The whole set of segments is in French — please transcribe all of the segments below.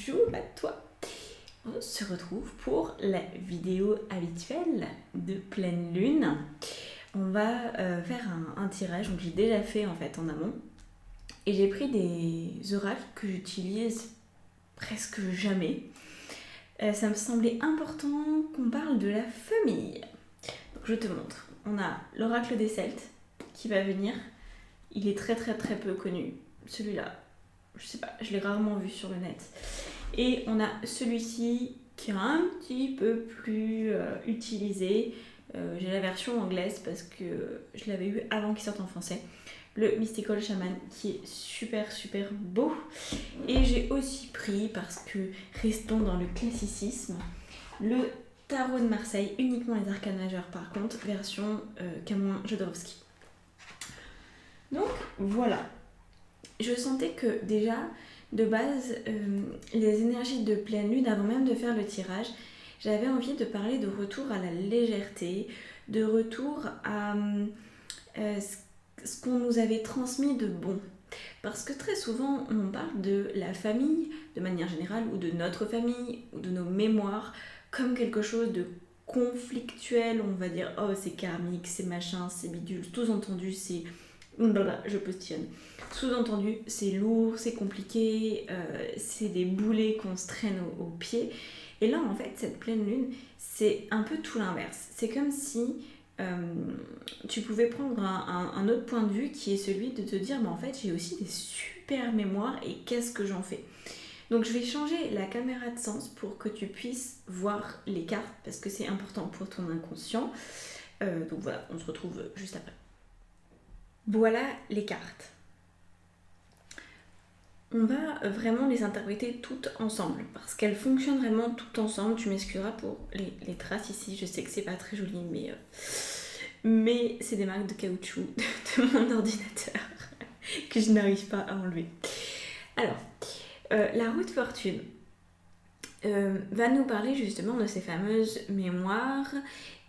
Bonjour à toi. On se retrouve pour la vidéo habituelle de pleine lune. On va faire un tirage, donc j'ai déjà fait en fait en amont. Et j'ai pris des oracles que j'utilise presque jamais. Ça me semblait important qu'on parle de la famille. Donc je te montre. On a l'oracle des Celtes qui va venir. Il est très peu connu. Celui-là, je sais pas, je l'ai rarement vu sur le net. Et on a celui-ci qui est un petit peu plus utilisé. J'ai la version anglaise parce que je l'avais eu avant qu'il sorte en français. Le Mystical Shaman qui est super beau. Et j'ai aussi pris, parce que restons dans le classicisme, le Tarot de Marseille, uniquement les arcanes majeures par contre, version Camon Jodorowsky. Donc voilà. Je sentais que déjà, de base, les énergies de pleine lune, avant même de faire le tirage, j'avais envie de parler de retour à la légèreté, de retour à ce qu'on nous avait transmis de bon. Parce que très souvent, on parle de la famille, de manière générale, ou de notre famille, ou de nos mémoires, comme quelque chose de conflictuel. On va dire, oh, c'est karmique, c'est machin, c'est bidule, tout entendu, c'est... je postillonne. Sous-entendu, c'est lourd, c'est compliqué, c'est des boulets qu'on se traîne aux pieds. Et là, en fait, cette pleine lune, c'est un peu tout l'inverse. C'est comme si tu pouvais prendre un autre point de vue qui est celui de te dire, en fait, j'ai aussi des super mémoires et qu'est-ce que j'en fais ? Donc, je vais changer la caméra de sens pour que tu puisses voir les cartes parce que c'est important pour ton inconscient. Donc voilà, on se retrouve juste après. Voilà les cartes. On va vraiment les interpréter toutes ensemble parce qu'elles fonctionnent vraiment toutes ensemble. Tu m'excuseras pour les traces ici, je sais que c'est pas très joli, mais c'est des marques de caoutchouc de mon ordinateur que je n'arrive pas à enlever. Alors, la roue de fortune va nous parler justement de ces fameuses mémoires,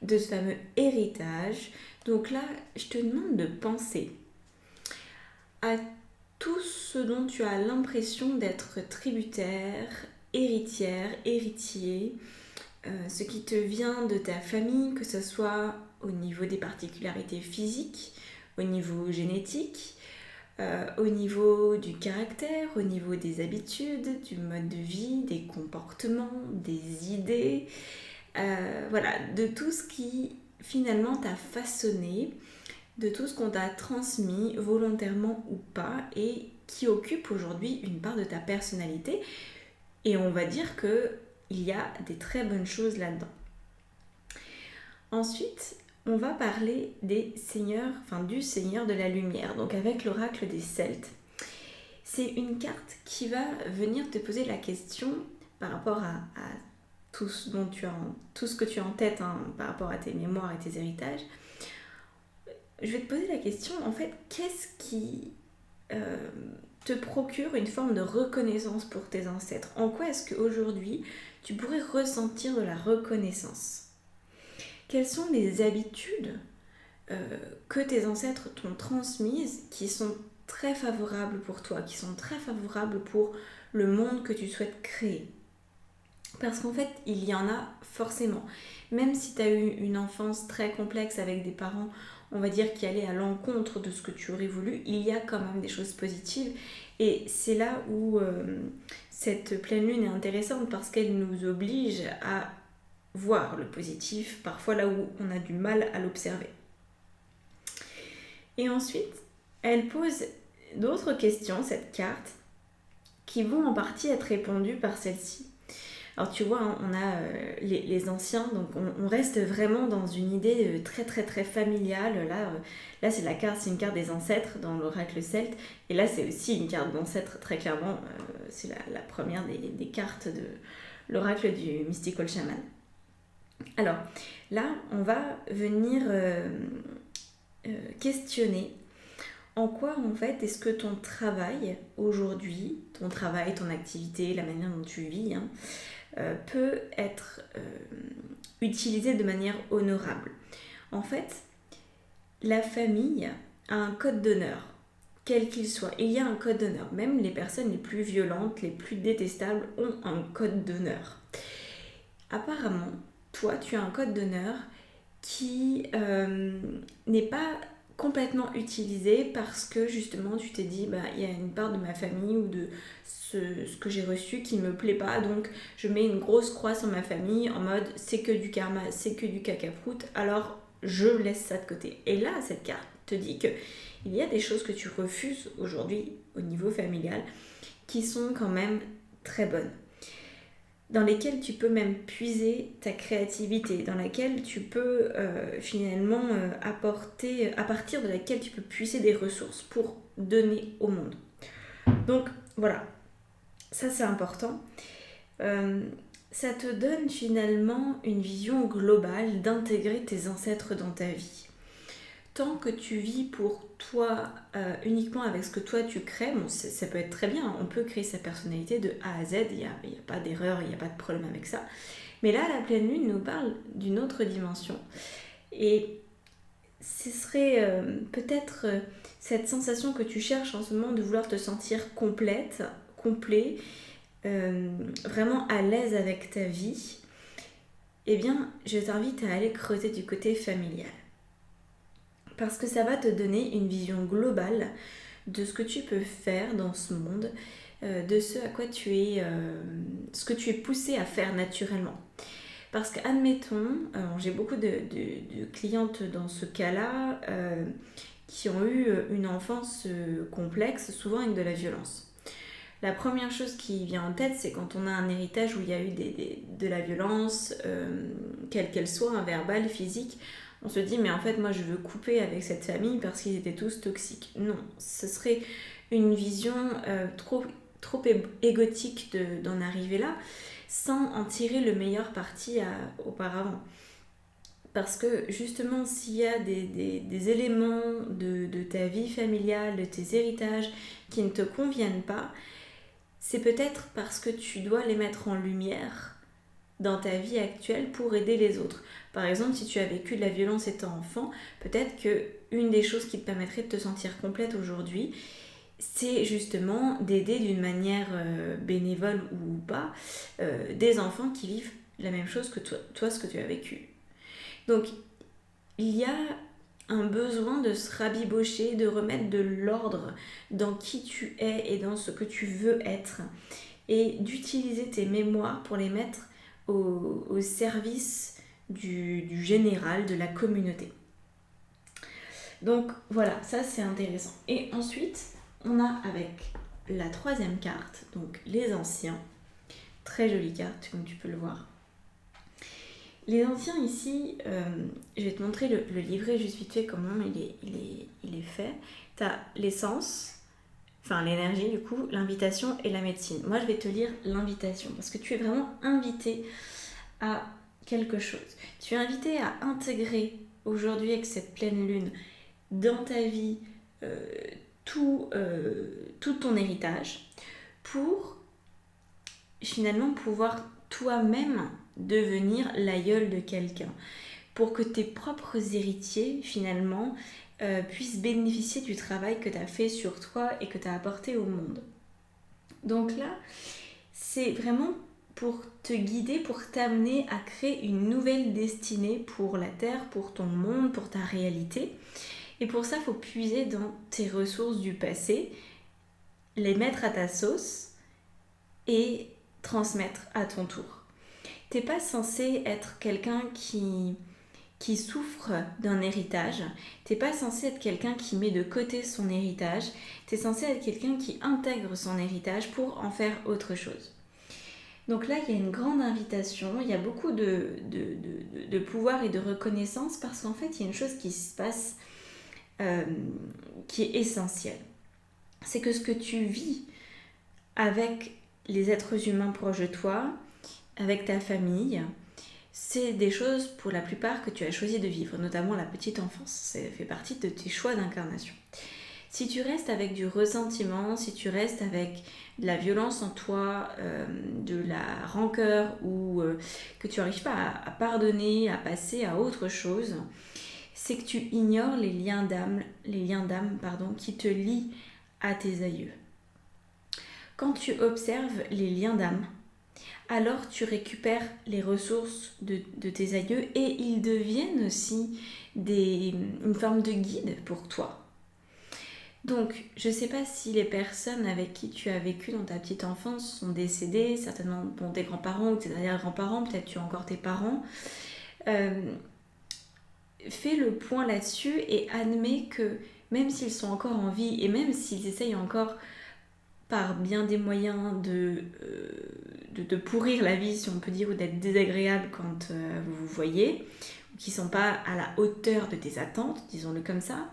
de ce fameux héritage. Donc là, je te demande de penser à tout ce dont tu as l'impression d'être tributaire, héritière, héritier, ce qui te vient de ta famille, que ce soit au niveau des particularités physiques, au niveau génétique, au niveau du caractère, au niveau des habitudes, du mode de vie, des comportements, des idées, voilà, de tout ce qui finalement t'a façonné, de tout ce qu'on t'a transmis volontairement ou pas et qui occupe aujourd'hui une part de ta personnalité. Et on va dire qu'il y a des très bonnes choses là-dedans. Ensuite, on va parler des seigneurs, du seigneur de la lumière, donc avec l'oracle des Celtes. C'est une carte qui va venir te poser la question par rapport à tout ce que tu as en tête par rapport à tes mémoires et tes héritages. Je vais te poser la question, en fait, qu'est-ce qui te procure une forme de reconnaissance pour tes ancêtres ? En quoi est-ce qu'aujourd'hui, tu pourrais ressentir de la reconnaissance ? Quelles sont les habitudes que tes ancêtres t'ont transmises qui sont très favorables pour toi, qui sont très favorables pour le monde que tu souhaites créer ? Parce qu'en fait, il y en a forcément. Même si tu as eu une enfance très complexe avec des parents, on va dire, qui allaient à l'encontre de ce que tu aurais voulu, il y a quand même des choses positives. Et c'est là où cette pleine lune est intéressante parce qu'elle nous oblige à voir le positif, parfois là où on a du mal à l'observer. Et ensuite, elle pose d'autres questions, cette carte, qui vont en partie être répondues par celle-ci. Alors tu vois, on a les anciens, donc on reste vraiment dans une idée très familiale. Là c'est c'est une carte des ancêtres dans l'oracle celte, et là c'est aussi une carte d'ancêtre très clairement. C'est la première des cartes de l'oracle du Mystical Shaman. Alors là, on va venir questionner en quoi en fait est-ce que ton travail aujourd'hui, ton activité, la manière dont tu vis, peut être utilisé de manière honorable. En fait, la famille a un code d'honneur quel qu'il soit. Il y a un code d'honneur. Même les personnes les plus violentes, les plus détestables ont un code d'honneur. Apparemment, toi, tu as un code d'honneur qui n'est pas complètement utilisé parce que justement tu t'es dit il y a une part de ma famille ou de ce que j'ai reçu qui me plaît pas, donc je mets une grosse croix sur ma famille en mode c'est que du karma, c'est que du cacaproute, alors je laisse ça de côté. Et là, cette carte te dit que il y a des choses que tu refuses aujourd'hui au niveau familial qui sont quand même très bonnes, dans lesquelles tu peux même puiser ta créativité, dans laquelle tu peux finalement apporter, à partir de laquelle tu peux puiser des ressources pour donner au monde. Donc voilà, ça c'est important. Ça te donne finalement une vision globale d'intégrer tes ancêtres dans ta vie. Tant que tu vis pour toi uniquement avec ce que toi tu crées, bon, ça peut être très bien, on peut créer sa personnalité de A à Z, il n'y a pas d'erreur, il n'y a pas de problème avec ça. Mais là, la pleine lune nous parle d'une autre dimension. Et ce serait peut-être cette sensation que tu cherches en ce moment de vouloir te sentir complète, complet, vraiment à l'aise avec ta vie. Eh bien, je t'invite à aller creuser du côté familial. Parce que ça va te donner une vision globale de ce que tu peux faire dans ce monde, de ce à quoi ce que tu es poussé à faire naturellement. Parce qu'admettons, j'ai beaucoup de clientes dans ce cas-là qui ont eu une enfance complexe, souvent avec de la violence. La première chose qui vient en tête, c'est quand on a un héritage où il y a eu de la violence, quelle qu'elle soit, verbale, physique. On se dit, mais en fait, moi, je veux couper avec cette famille parce qu'ils étaient tous toxiques. Non, ce serait une vision trop égotique d'en arriver là, sans en tirer le meilleur parti auparavant. Parce que justement, s'il y a des éléments de ta vie familiale, de tes héritages qui ne te conviennent pas, c'est peut-être parce que tu dois les mettre en lumière dans ta vie actuelle pour aider les autres. Par exemple, si tu as vécu de la violence étant enfant, peut-être qu'une des choses qui te permettrait de te sentir complète aujourd'hui, c'est justement d'aider d'une manière bénévole ou pas des enfants qui vivent la même chose que toi ce que tu as vécu. Donc, il y a un besoin de se rabibocher, de remettre de l'ordre dans qui tu es et dans ce que tu veux être, et d'utiliser tes mémoires pour les mettre au service du général, de la communauté. Donc voilà, ça c'est intéressant. Et ensuite, on a avec la troisième carte, donc les anciens. Très jolie carte, comme tu peux le voir. Les anciens ici, je vais te montrer le livret juste vite fait, comment il est fait. Tu as l'essence, enfin l'énergie du coup, l'invitation et la médecine. Moi je vais te lire l'invitation parce que tu es vraiment invité à quelque chose. Tu es invité à intégrer aujourd'hui avec cette pleine lune dans ta vie tout ton héritage pour finalement pouvoir toi-même devenir l'aïeul de quelqu'un, pour que tes propres héritiers finalement puissent bénéficier du travail que tu as fait sur toi et que tu as apporté au monde. Donc là, c'est vraiment pour te guider, pour t'amener à créer une nouvelle destinée pour la Terre, pour ton monde, pour ta réalité. Et pour ça, il faut puiser dans tes ressources du passé, les mettre à ta sauce et transmettre à ton tour. T'es pas censé être quelqu'un qui souffre d'un héritage. T'es pas censé être quelqu'un qui met de côté son héritage. T'es censé être quelqu'un qui intègre son héritage pour en faire autre chose. Donc là, il y a une grande invitation, il y a beaucoup de pouvoir et de reconnaissance parce qu'en fait, il y a une chose qui se passe qui est essentielle. C'est que ce que tu vis avec les êtres humains proches de toi, avec ta famille, c'est des choses pour la plupart que tu as choisi de vivre, notamment la petite enfance. Ça fait partie de tes choix d'incarnation. Si tu restes avec du ressentiment, si tu restes avec de la violence en toi, de la rancœur ou que tu n'arrives pas à pardonner, à passer à autre chose, c'est que tu ignores les liens d'âme qui te lient à tes aïeux. Quand tu observes les liens d'âme, alors tu récupères les ressources de tes aïeux et ils deviennent aussi une forme de guide pour toi. Donc, je ne sais pas si les personnes avec qui tu as vécu dans ta petite enfance sont décédées, certainement tes grands-parents ou tes arrière-grands-parents, peut-être tu as encore tes parents. Fais le point là-dessus et admets que même s'ils sont encore en vie et même s'ils essayent encore par bien des moyens de te pourrir la vie, si on peut dire, ou d'être désagréable quand vous vous voyez, ou qui ne sont pas à la hauteur de tes attentes, disons-le comme ça,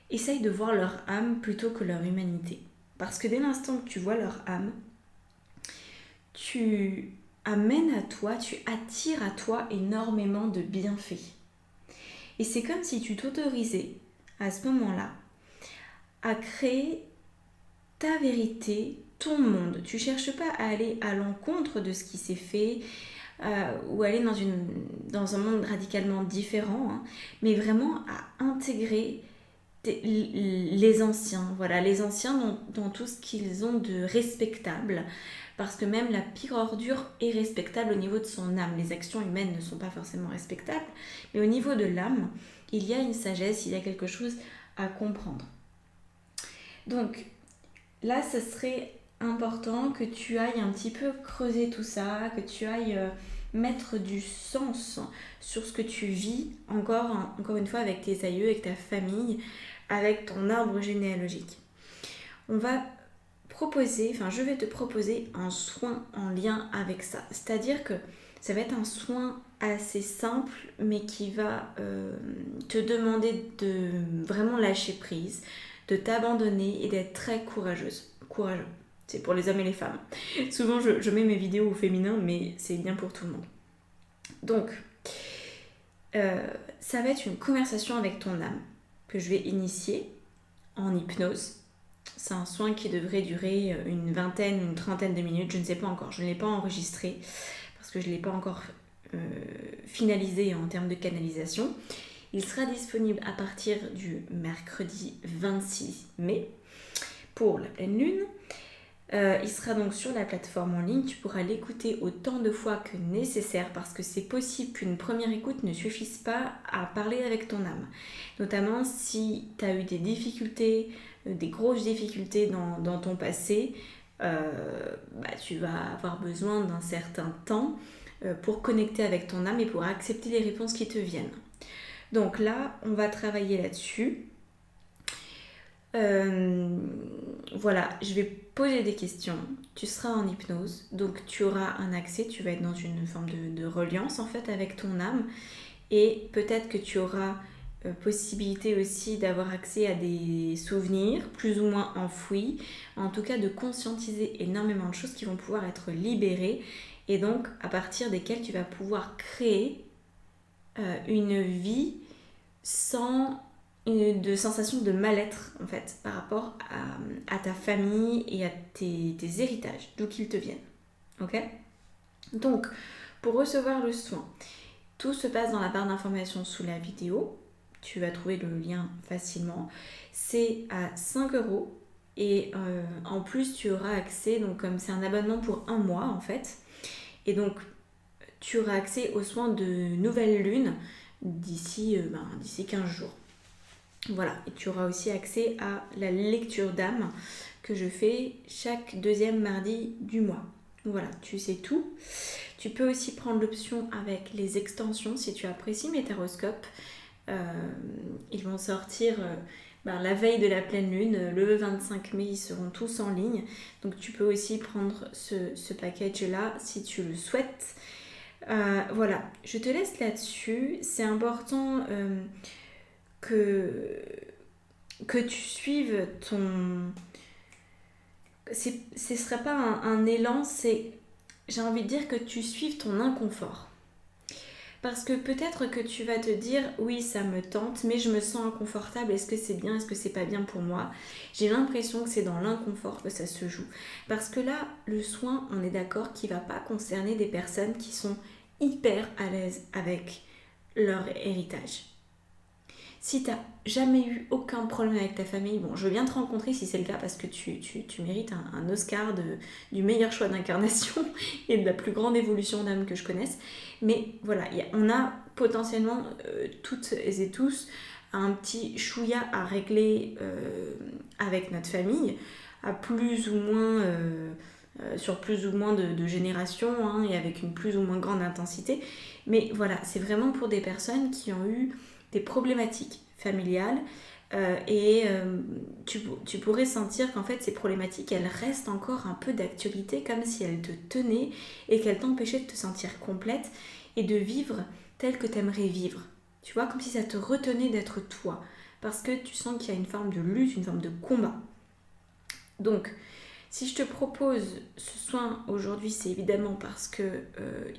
essaye de voir leur âme plutôt que leur humanité. Parce que dès l'instant que tu vois leur âme, tu amènes à toi, tu attires à toi énormément de bienfaits. Et c'est comme si tu t'autorisais, à ce moment-là, à créer ta vérité, ton monde. Tu ne cherches pas à aller à l'encontre de ce qui s'est fait ou aller dans un monde radicalement différent, hein, mais vraiment à intégrer les anciens, voilà, les anciens dans tout ce qu'ils ont de respectable, parce que même la pire ordure est respectable au niveau de son âme. Les actions humaines ne sont pas forcément respectables, mais au niveau de l'âme, il y a une sagesse, il y a quelque chose à comprendre. Donc là, ce serait important que tu ailles un petit peu creuser tout ça, que tu ailles mettre du sens sur ce que tu vis, encore une fois, avec tes aïeux, avec ta famille, avec ton arbre généalogique. Je vais te proposer un soin en lien avec ça. C'est-à-dire que ça va être un soin assez simple, mais qui va te demander de vraiment lâcher prise, de t'abandonner et d'être très courageux. C'est pour les hommes et les femmes. Souvent, je mets mes vidéos au féminin, mais c'est bien pour tout le monde. Donc, ça va être une conversation avec ton âme que je vais initier en hypnose. C'est un soin qui devrait durer une trentaine de minutes, je ne sais pas encore. Je ne l'ai pas enregistré parce que je ne l'ai pas encore finalisé en termes de canalisation. Il sera disponible à partir du mercredi 26 mai pour la pleine lune. Il sera donc sur la plateforme en ligne. Tu pourras l'écouter autant de fois que nécessaire parce que c'est possible qu'une première écoute ne suffise pas à parler avec ton âme. Notamment si tu as eu des difficultés, des grosses difficultés dans ton passé, tu vas avoir besoin d'un certain temps pour connecter avec ton âme et pour accepter les réponses qui te viennent. Donc là, on va travailler là-dessus. Voilà, je vais poser des questions. Tu seras en hypnose, donc tu auras un accès, tu vas être dans une forme de reliance en fait avec ton âme et peut-être que tu auras possibilité aussi d'avoir accès à des souvenirs plus ou moins enfouis, en tout cas de conscientiser énormément de choses qui vont pouvoir être libérées et donc à partir desquelles tu vas pouvoir créer une vie sans de sensation de mal-être en fait par rapport à ta famille et à tes héritages, d'où qu'ils te viennent. Ok ? Donc, pour recevoir le soin, tout se passe dans la barre d'information sous la vidéo. Tu vas trouver le lien facilement. C'est à 5 € et en plus tu auras accès, donc comme c'est un abonnement pour 1 mois en fait, et donc tu auras accès aux soins de nouvelle lune d'ici 15 jours. Voilà, et tu auras aussi accès à la lecture d'âme que je fais chaque deuxième mardi du mois. Voilà, tu sais tout. Tu peux aussi prendre l'option avec les extensions si tu apprécies mes taroscopes. Ils vont sortir la veille de la pleine lune, le 25 mai, ils seront tous en ligne. Donc tu peux aussi prendre ce package-là si tu le souhaites. Voilà, je te laisse là-dessus. C'est important que tu suives ton... ce ne serait pas un élan, j'ai envie de dire que tu suives ton inconfort. Parce que peut-être que tu vas te dire, oui, ça me tente, mais je me sens inconfortable, est-ce que c'est bien, est-ce que c'est pas bien pour moi ? J'ai l'impression que c'est dans l'inconfort que ça se joue. Parce que là, le soin, on est d'accord qu'il va pas concerner des personnes qui sont hyper à l'aise avec leur héritage. Si t'as jamais eu aucun problème avec ta famille, bon, je veux bien te rencontrer si c'est le cas parce que tu mérites un Oscar du meilleur choix d'incarnation et de la plus grande évolution d'âme que je connaisse. Mais voilà, on a potentiellement toutes et tous un petit chouïa à régler avec notre famille, à plus ou moins, sur plus ou moins de générations hein, et avec une plus ou moins grande intensité. Mais voilà, c'est vraiment pour des personnes qui ont eu des problématiques familiales tu pourrais sentir qu'en fait ces problématiques elles restent encore un peu d'actualité comme si elles te tenaient et qu'elles t'empêchaient de te sentir complète et de vivre tel que tu aimerais vivre. Tu vois, comme si ça te retenait d'être toi parce que tu sens qu'il y a une forme de lutte, une forme de combat. Donc, si je te propose ce soin aujourd'hui, c'est évidemment parce que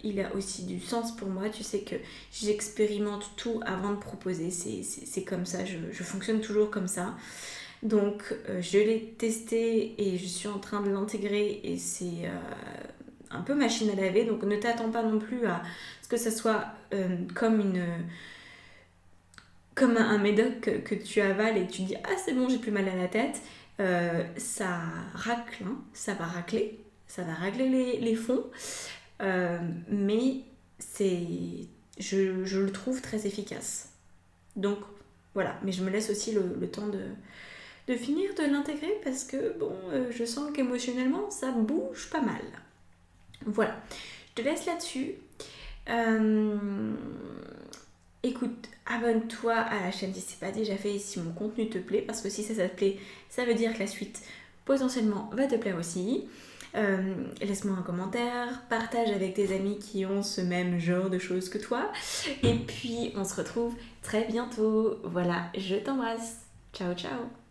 il a aussi du sens pour moi. Tu sais que j'expérimente tout avant de proposer. C'est comme ça, je fonctionne toujours comme ça. Donc, je l'ai testé et je suis en train de l'intégrer et c'est un peu machine à laver. Donc, ne t'attends pas non plus à ce que ça soit comme un médoc que tu avales et tu dis ah c'est bon j'ai plus mal à la tête. Ça racle, hein, ça va racler les fonds, mais je le trouve très efficace. Donc voilà, mais je me laisse aussi le temps de finir de l'intégrer parce que bon, je sens qu'émotionnellement ça bouge pas mal. Voilà, je te laisse là-dessus. Écoute, abonne-toi à la chaîne si c'est pas déjà fait et si mon contenu te plaît, parce que si ça te plaît, ça veut dire que la suite potentiellement va te plaire aussi. Laisse-moi un commentaire, partage avec tes amis qui ont ce même genre de choses que toi. Et puis on se retrouve très bientôt. Voilà, je t'embrasse. Ciao ciao.